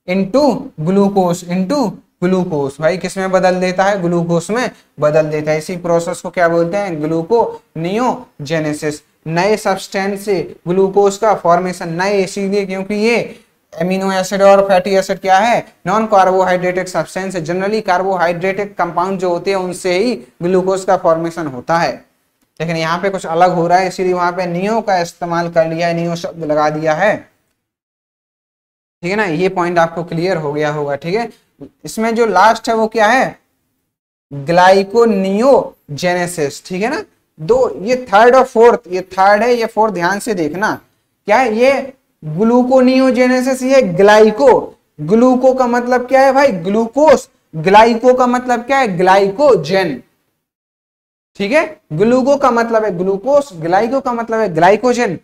इनटू ग्लूकोज, इनटू ग्लूकोज। भाई किस में बदल देता है, ग्लूकोज में बदल देता है। इसी प्रोसेस को क्या बोलते हैं, ग्लूकोनियोजेनेसिस। नए सब्सटेंस से ग्लूकोज का फॉर्मेशन, नए इसीलिए क्योंकि ये एमिनो एसिड और फैटी एसिड क्या है, नॉन कार्बोहाइड्रेटिक सब्सटेंस है। जनरली कार्बोहाइड्रेटिक कंपाउंड जो होते हैं उनसे ही ग्लूकोज का फॉर्मेशन होता है, लेकिन यहाँ पे कुछ अलग हो रहा है, इसीलिए वहां पे नियो का इस्तेमाल कर लिया है, नियो शब्द लगा दिया है। ठीक है ना, ये पॉइंट आपको क्लियर हो गया होगा। ठीक है, इसमें जो लास्ट है वो क्या है, ग्लाइकोनियोजेनेसिस। ठीक है ना, दो, ये थर्ड और फोर्थ, ये थर्ड है, ये फोर्थ, ध्यान से देखना क्या है, ये ग्लूकोनियोजेनेसिस, ये ग्लाइको, ग्लूको का मतलब क्या है भाई, ग्लूकोस, ग्लाइको का मतलब क्या है, ग्लाइकोजन। ठीक है, ग्लूको का मतलब है ग्लूकोस, ग्लाइको का मतलब है ग्लाइकोजन।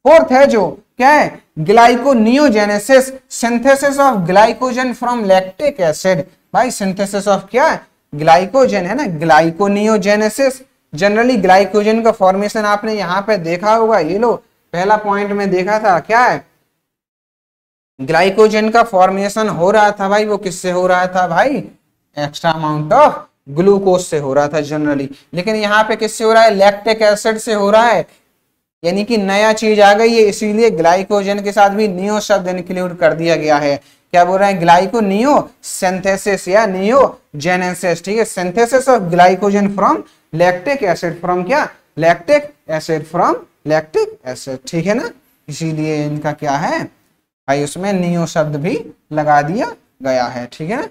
फोर्थ है जो क्या है, gluconeogenesis, synthesis of glycogen from lactic acid. भाई सिंथेसिस ऑफ क्या है, ग्लाइकोजन है ना, ग्लाइकोनियोजेनेसिस। जनरली ग्लाइकोजन का फॉर्मेशन आपने यहाँ पे देखा होगा, ये लो पहला पॉइंट में देखा था, क्या है, ग्लाइकोजन का फॉर्मेशन हो रहा था भाई, वो किससे हो रहा था भाई, एक्स्ट्रा अमाउंट ऑफ ग्लूकोज से हो रहा था जनरली, लेकिन यहाँ पे किससे हो रहा है, लैक्टिक एसिड से हो रहा है, यानी कि नया चीज आ गई है, इसीलिए ग्लाइकोजन के साथ भी नियो शब्द इंक्लूड कर दिया गया है। क्या बोल रहे हैं, ग्लाइको नियो सिंथेसिस या नियोजेनेसिस। ठीक है, synthesis of glycogen from lactic acid, from क्या, lactic acid, from lactic acid. ठीक है ना, इसीलिए इनका क्या है भाई, उसमें नियो शब्द भी लगा दिया गया है। ठीक है ना,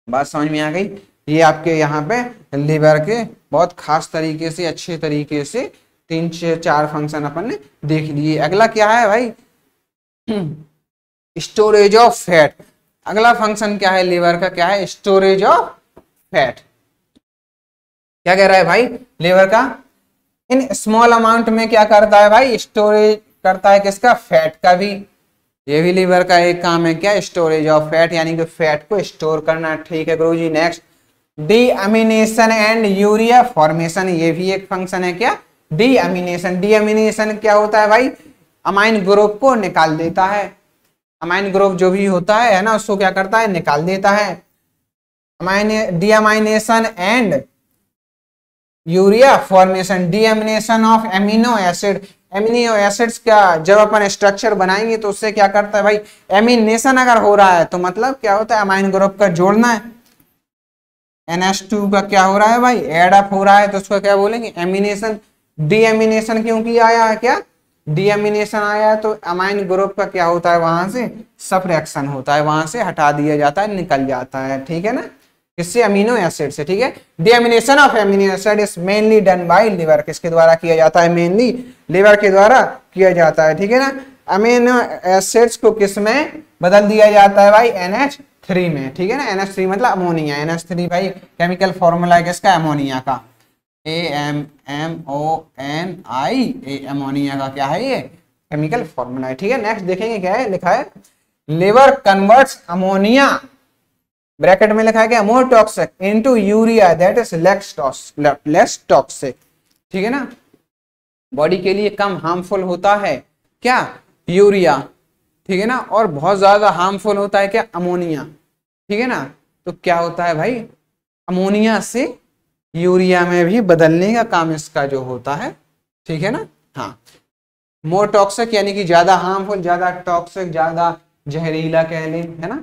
बात समझ में आ गई। ये आपके यहाँ पे लीवर के बहुत खास तरीके से, अच्छे तरीके से 3-4 फंक्शन अपन ने देख लिए। अगला क्या है भाई, स्टोरेज ऑफ फैट। अगला फंक्शन क्या है लीवर का, क्या है, स्टोरेज ऑफ फैट। क्या कह रहा है भाई, लीवर का इन स्मॉल अमाउंट में क्या करता है भाई, स्टोरेज करता है किसका, फैट का भी। ये भी लीवर का एक काम है, क्या, स्टोरेज ऑफ फैट, यानी कि फैट को स्टोर करना। ठीक है गुरुजी, नेक्स्ट, डीअमीनेशन एंड यूरिया फॉर्मेशन, ये भी एक फंक्शन है, क्या, डीअमीनेशन। डीअमीनेशन क्या होता है भाई, अमाइन ग्रुप को निकाल देता है, अमाइन ग्रुप जो भी होता है ना, उसको क्या करता है, निकाल देता है। Deamination and urea formation, deamination of amino acid. Amino acids का जब अपन स्ट्रक्चर बनाएंगे तो उससे क्या करता है भाई, एमिनेशन अगर हो रहा है तो मतलब क्या होता है, अमाइन ग्रुप का जोड़ना है। NH2 का क्या हो रहा है भाई, एड अप हो रहा है, तो उसको क्या बोलेंगे, एमिनेशन। डीअमीनेशन क्योंकि आया है, क्या, डीअमीनेशन आया है तो अमाइन ग्रुप का क्या होता है, वहां से सब्ट्रैक्शन होता है, वहां से हटा दिया जाता है, निकल जाता है। ठीक है ना, किससे, अमीनो एसिड से। ठीक है, deamination of amino acid is mainly done by liver, किसके द्वारा किया जाता है, मेनली लिवर के द्वारा किया जाता है। ठीक है ना, अमीनो एसिड्स को किस में बदल दिया जाता है भाई, NH3 में। ठीक है ना, NH3 मतलब अमोनिया, NH3 भाई केमिकल फॉर्मूला है किसका, अमोनिया का, AMMONI, अमोनिया का क्या है, ये केमिकल फॉर्मूला है। ठीक है, नेक्स्ट देखेंगे क्या है, लिखा है लिवर कन्वर्ट्स अमोनिया, ब्रैकेट में लिखा है क्या, more toxic into urea that is less toxic. ठीक है ना, बॉडी के लिए कम हार्मफुल होता है क्या, यूरिया। ठीक है ना, और बहुत ज्यादा हार्मफुल होता है क्या, अमोनिया। ठीक है ना, तो क्या होता है भाई, अमोनिया से यूरिया में भी बदलने का काम इसका जो होता है। ठीक है ना, हाँ, मोर टॉक्सिक यानी कि ज्यादा हार्मफुल, ज्यादा टॉक्सिक, ज्यादा जहरीला कह लें, है ना।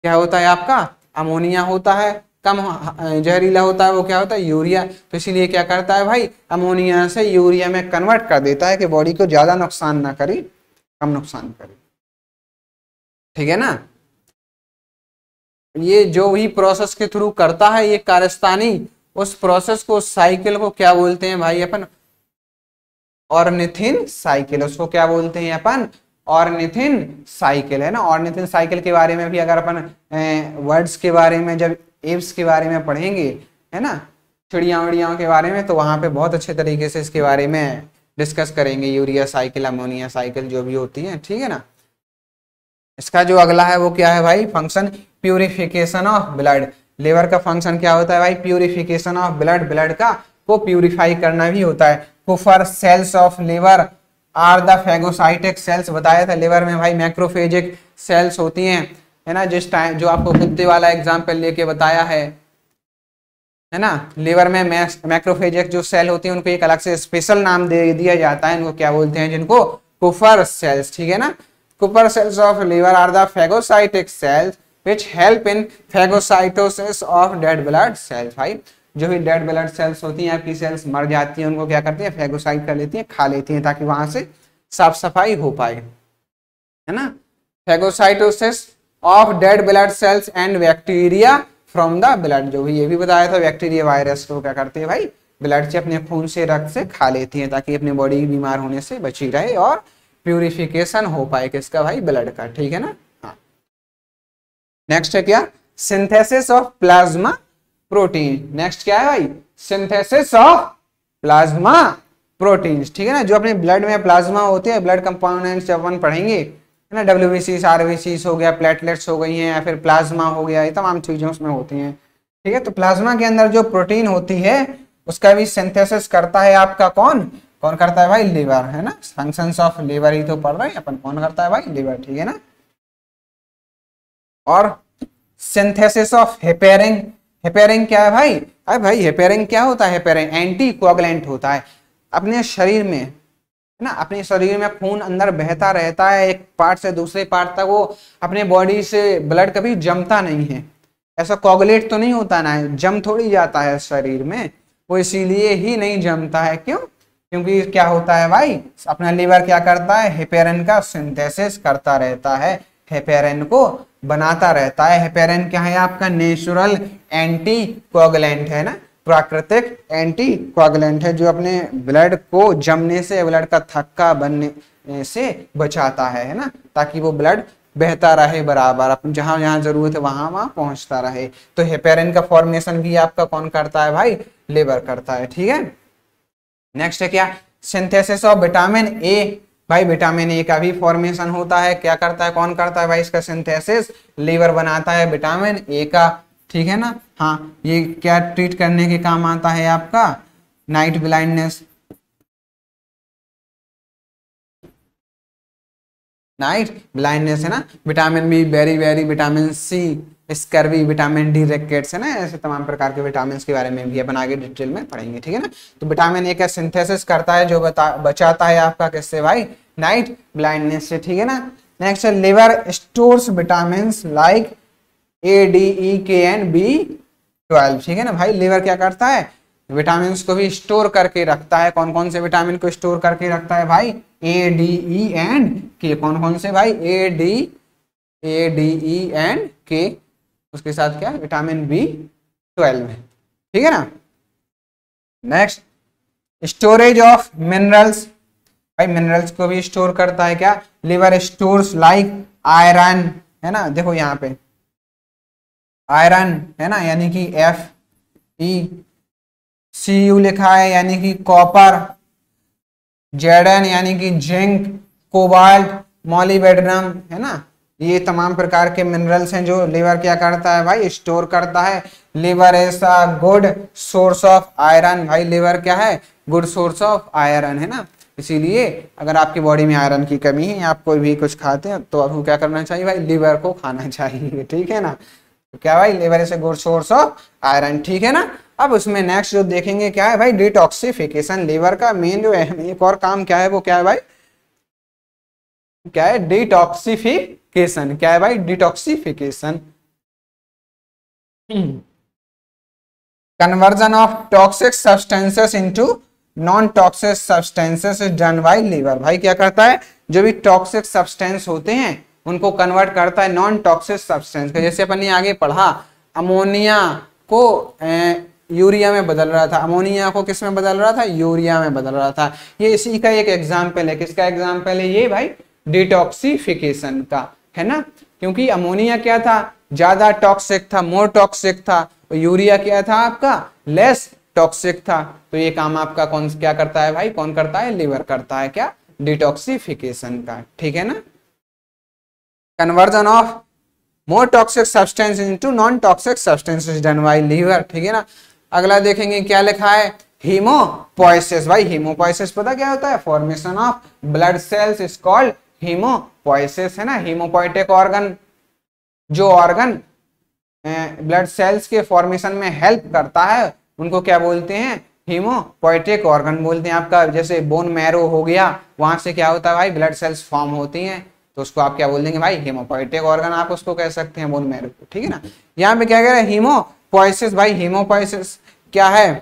क्या होता है आपका, अमोनिया होता है, कम जहरीला होता है वो क्या होता है, यूरिया। तो इसीलिए क्या करता है भाई, अमोनिया से यूरिया में कन्वर्ट कर देता है कि बॉडी को ज्यादा नुकसान ना करे, कम नुकसान करे। ठीक है ना, ये जो भी प्रोसेस के थ्रू करता है ये कारस्तानी, उस प्रोसेस को, उस साइकिल को क्या बोलते हैं भाई अपन, ऑर्निथिन साइकिल। उसको क्या बोलते हैं अपन, ऑर्निथिन साइकिल, है ना। ऑर्निथिन साइकिल के बारे में भी अगर अपन वर्ड्स के बारे में, जब एप्स के बारे में पढ़ेंगे, है ना, चिड़िया उड़ियाओं के बारे में, तो वहां पे बहुत अच्छे तरीके से इसके बारे में डिस्कस करेंगे, यूरिया साइकिल, अमोनिया साइकिल जो भी होती है। ठीक है ना, इसका जो अगला है वो क्या है भाई, function purification of blood. Liver का फंक्शन क्या होता है भाई, प्यूरिफिकेशन ऑफ ब्लड, ब्लड का को प्यूरिफाई करना भी होता है। Kupffer cells of liver are the phagocytic cells, बताया था लिवर में भाई मैक्रोफेजिक सेल्स होती हैं, है ना, जिस टाइम जो आपको कुत्ते वाला एग्जांपल लेके बताया है ना। लिवर में मैक्रोफेजिक जो सेल होती है उनको एक अलग से स्पेशल नाम दे दिया जाता है, इनको क्या बोलते हैं, जिनको कुफर सेल्स। ठीक है ना, Kupffer cells of liver are the phagocytic cells which help in phagocytosis of dead blood cells। भाई जो भी डेड ब्लड सेल्स होती हैं आपकी, सेल्स मर जाती हैं, उनको क्या करती हैं, फेगोसाइट कर लेती हैं, खा लेती हैं, ताकि वहां से साफ सफाई हो पाए, है ना। Phagocytosis of dead blood cells and bacteria from the blood, जो भी ये भी बताया था, बैक्टीरिया वायरस को क्या करते हैं भाई, ब्लड से, अपने खून से, रक्त से खा लेती हैं, ताकि अपनी बॉडी बीमार होने से बची रहे और प्यूरिफिकेशन हो पाए किसका भाई, ब्लड का, ठीक है ना। हाँ, नेक्स्ट है क्या, synthesis of plasma protein. Next क्या है भाई, सिंथेसिस ऑफ प्लाज्मा प्रोटीन्स, ठीक है ना। जो अपने ब्लड में प्लाज्मा होते हैं, ब्लड कंपोनेंट्स जब अपन पढ़ेंगे, है ना, WBCs, RBCs हो गया, प्लेटलेट्स हो गई हैं, या फिर प्लाज्मा हो गया, ये तमाम चीजें उसमें होती हैं, ठीक है। तो प्लाज्मा के अंदर जो प्रोटीन होती है उसका भी सिंथेसिस करता है आपका कौन कौन करता है भाई, लिवर, है ना। फंक्शंस ऑफ लिवर ही तो पढ़ रहे हैं अपन, कौन करता है भाई, लिवर, ठीक है ना। और सिंथेसिस ऑफ हेपेरिन, हेपेरिन क्या है भाई, अरे भाई हेपेरिन क्या होता है, हेपेरिन एंटी कोगुलेंट होता है। अपने शरीर में, है ना, अपने शरीर में खून अंदर बहता रहता है, एक पार्ट से दूसरे पार्ट तक, वो अपने बॉडी से ब्लड कभी जमता नहीं है, ऐसा कोगुलेट तो नहीं होता ना, जम थोड़ी जाता है शरीर में, वो इसीलिए ही नहीं जमता है, क्यों, क्योंकि क्या होता है भाई, अपना लीवर क्या करता है, हेपेरिन का सिंथेसिस करता रहता है, हेपेरिन को बनाता रहता है। हेपेरिन क्या है आपका, नेचुरल एंटी कोगुलेंट, है ना, प्राकृतिक एंटी कोगुलेंट है, जो अपने ब्लड को जमने से, ब्लड का थक्का बनने से बचाता है ना, ताकि वो ब्लड बहता रहे बराबर, जहां जहां जरूरत है वहां वहां पहुंचता रहे। तो हेपेरिन का फॉर्मेशन भी आपका कौन करता है भाई, लिवर करता है, ठीक है। नेक्स्ट है क्या, सिंथेसिस ऑफ विटामिन ए। भाई विटामिन ए का भी फॉर्मेशन होता है, क्या करता है, कौन करता है भाई, इसका सिंथेसिस लीवर बनाता है, विटामिन ए का, ठीक है ना। हाँ, ये क्या ट्रीट करने के काम आता है आपका, नाइट ब्लाइंडनेस, नाइट ब्लाइंडनेस, है ना। Vitamin B, beriberi, vitamin C, scurvy, vitamin D rickets, है ना, ऐसे तमाम प्रकार के विटामिन के बारे में भी अपन आगे डिटेल में पढ़ेंगे, ठीक है ना। तो विटामिन ए का सिंथेसिस करता है, जो बचाता है आपका किससे भाई, नाइट ब्लाइंडनेस से, ठीक है ना। नेक्स्ट है, liver stores vitamin like A, D, E, K and B12, ठीक है ना। भाई लिवर क्या करता है, विटामिन को भी स्टोर करके रखता है। कौन कौन से विटामिन को स्टोर करके रखता है भाई, ए, डी, ई एंड के। कौन कौन से भाई, ए, डी, ई एंड के, उसके साथ क्या, विटामिन B12 है, ठीक है ना। Next, storage of minerals. भाई मिनरल्स को भी स्टोर करता है क्या, लिवर स्टोर्स लाइक आयरन, है ना, देखो यहाँ पे आयरन, है ना, यानी कि Fe, Cu लिखा है, यानी कि कॉपर, Zn यानी कि जिंक, कोबाल्ट, मॉलिब्डेनम, है ना, ये तमाम प्रकार के मिनरल्स हैं जो लिवर क्या करता है भाई, स्टोर करता है। Liver is a good source of iron. भाई लिवर क्या है, गुड सोर्स ऑफ आयरन, है ना। इसीलिए अगर आपकी बॉडी में आयरन की कमी है, आप कोई भी कुछ खाते हैं, तो आपको क्या करना चाहिए भाई, लिवर को खाना चाहिए, ठीक है ना। तो क्या भाई, liver is a good source of iron, ठीक है ना। अब उसमें नेक्स्ट जो देखेंगे क्या है भाई, डिटॉक्सिफिकेशन। लिवर का मेन जो एक और काम क्या है, वो क्या है भाई, क्या है, डिटॉक्सिफिकेशन। क्या है भाई, detoxification, conversion of toxic substances into non toxic substances is done by liver. भाई क्या करता है, जो भी टॉक्सिक सब्सटेंस होते हैं उनको कन्वर्ट करता है नॉन टॉक्सिक सब्सटेंस। जैसे अपन ने आगे पढ़ा, अमोनिया को यूरिया में बदल रहा था, अमोनिया को किस में बदल रहा था, यूरिया में बदल रहा था। ये इसी का एक एग्जाम्पल है, किसका एग्जाम्पल है ये भाई, डिटॉक्सिफिकेशन का, है ना। क्योंकि अमोनिया क्या था, ज्यादा टॉक्सिक था, मोर टॉक्सिक था, और यूरिया क्या था आपका, लेस टॉक्सिक था। तो ये काम आपका कौन क्या करता है भाई, कौन करता है, लिवर करता है, क्या, डिटॉक्सिफिकेशन का, ठीक है ना। Conversion of more toxic substance into non toxic substances done by liver, ठीक है ना। अगला देखेंगे क्या लिखा है, हीमोपोइसिस। भाई हीमोपोइसिस पता क्या होता है, formation of blood cells is called haemopoiesis, है ना। हीमोपोइटिक ऑर्गन, जो ऑर्गन ब्लड सेल्स के फॉर्मेशन में हेल्प करता है, उनको क्या बोलते हैं, हीमोपोइटिक ऑर्गन बोलते हैं। आपका जैसे बोन मैरो हो गया, वहां से क्या होता है भाई, ब्लड सेल्स फॉर्म होती हैं, तो उसको आप क्या बोल देंगे भाई, हेमोपोएटिक ऑर्गन आप उसको कह सकते हैं, बोन मैरो को, ठीक है ना। यहाँ पे क्या कह रहे हैं, हीमोपोइसिस। भाई हीमोपोइसिस क्या है,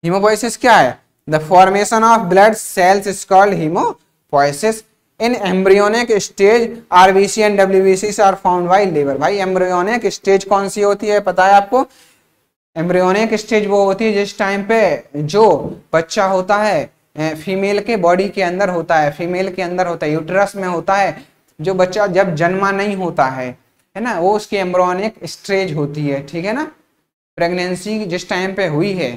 हीमोपोइसिस क्या है, the formation of blood cells is called haemopoiesis. In embryonic stage RBC and WBC are found by liver. भाई एम्ब्रियोनिक स्टेज कौन सी होती है पता है आपको, एम्ब्रियोनिक स्टेज वो होती है जिस टाइम पे जो बच्चा होता है फीमेल के बॉडी के अंदर होता है, फीमेल के अंदर होता है, यूट्रस में होता है, जो बच्चा जब जन्मा नहीं होता है ना, वो उसकी एम्ब्रियोनिक स्टेज होती है, ठीक है ना। प्रेगनेंसी जिस टाइम पे हुई है,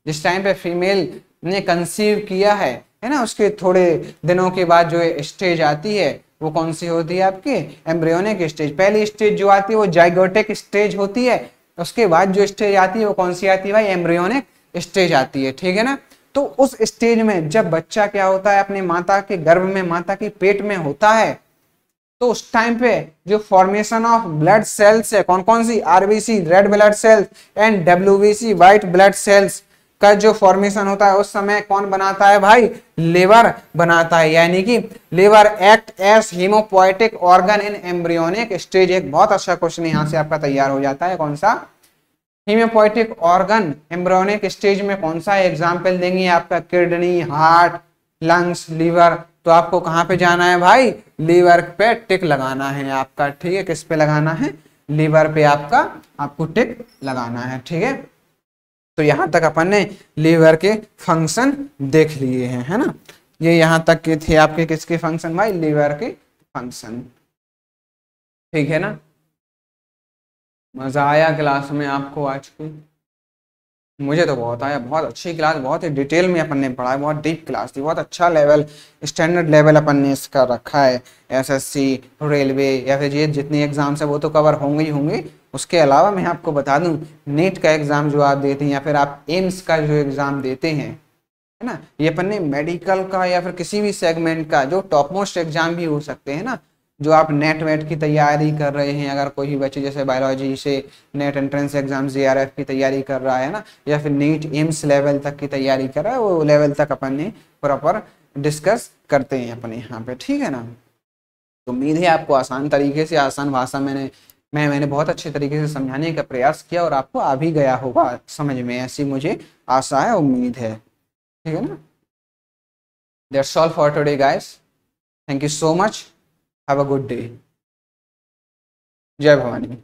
जिस टाइम पे फीमेल ने कंसीव किया है ना, उसके थोड़े दिनों के बाद जो स्टेज आती है वो कौन सी होती है आपकी, एम्ब्रियोनिक स्टेज। पहली स्टेज जो आती है वो जाइगोटिक स्टेज होती है, उसके बाद जो स्टेज आती है वो कौन सी आती है भाई, एम्ब्रियोनिक स्टेज आती है, ठीक है ना। तो उस स्टेज में जब बच्चा क्या होता है अपने माता के गर्भ में, माता के पेट में होता है, तो उस टाइम पे जो फॉर्मेशन ऑफ ब्लड सेल्स है, कौन कौन सी, RBC red blood cells and WBC white blood cells का जो फॉर्मेशन होता है उस समय कौन बनाता है भाई, लिवर बनाता है। यानी कि liver act as haemopoietic organ in embryonic stage. एक बहुत अच्छा क्वेश्चन यहां से आपका तैयार हो जाता है, कौन सा, हीमोपोएटिक ऑर्गन एम्ब्रियोनिक स्टेज में कौन सा, एग्जाम्पल देंगे आपका किडनी, हार्ट, लंग्स, लीवर। तो आपको कहां पे जाना है भाई, लीवर पे टिक लगाना है आपका, ठीक है। किस पे लगाना है, लीवर पे आपका, आपको टिक लगाना है, ठीक है। तो यहां तक अपन ने लीवर के फंक्शन देख लिए हैं, है ना। ये यहां तक के थे आपके किसके फंक्शन भाई, लीवर के फंक्शन, ठीक है ना। मजा आया क्लास में आपको आज की, मुझे तो बहुत आया, बहुत अच्छी क्लास, बहुत ही डिटेल में अपन ने पढ़ा, बहुत डीप क्लास थी, बहुत अच्छा लेवल, स्टैंडर्ड लेवल अपन ने इसका रखा है। एसएससी, रेलवे या फिर ये जितने एग्जाम्स है वो तो कवर होंगे ही होंगे। उसके अलावा मैं आपको बता दूं, नीट का एग्जाम जो आप देते हैं या फिर आप एम्स का जो एग्जाम देते हैं, है ना, ये अपन ने मेडिकल का या फिर किसी भी सेगमेंट का जो टॉप मोस्ट एग्जाम भी हो सकते हैं ना, जो आप नेट वेट की तैयारी कर रहे हैं, अगर कोई बच्चे जैसे बायोलॉजी से नेट एंट्रेंस एग्जाम जेआरएफ की तैयारी कर रहा है ना, या फिर नीट एम्स लेवल तक की तैयारी कर रहा है, वो लेवल तक अपन ने प्रॉपर डिस्कस करते हैं अपने यहाँ पे, ठीक है ना। तो उम्मीद है आपको आसान तरीके से, आसान भाषा मैंने बहुत अच्छे तरीके से समझाने का प्रयास किया और आपको आ भी गया होगा समझ में, ऐसी मुझे आशा है, उम्मीद है, ठीक है ना। That's all for today guys, thank you so much, have a good day, जय भवानी।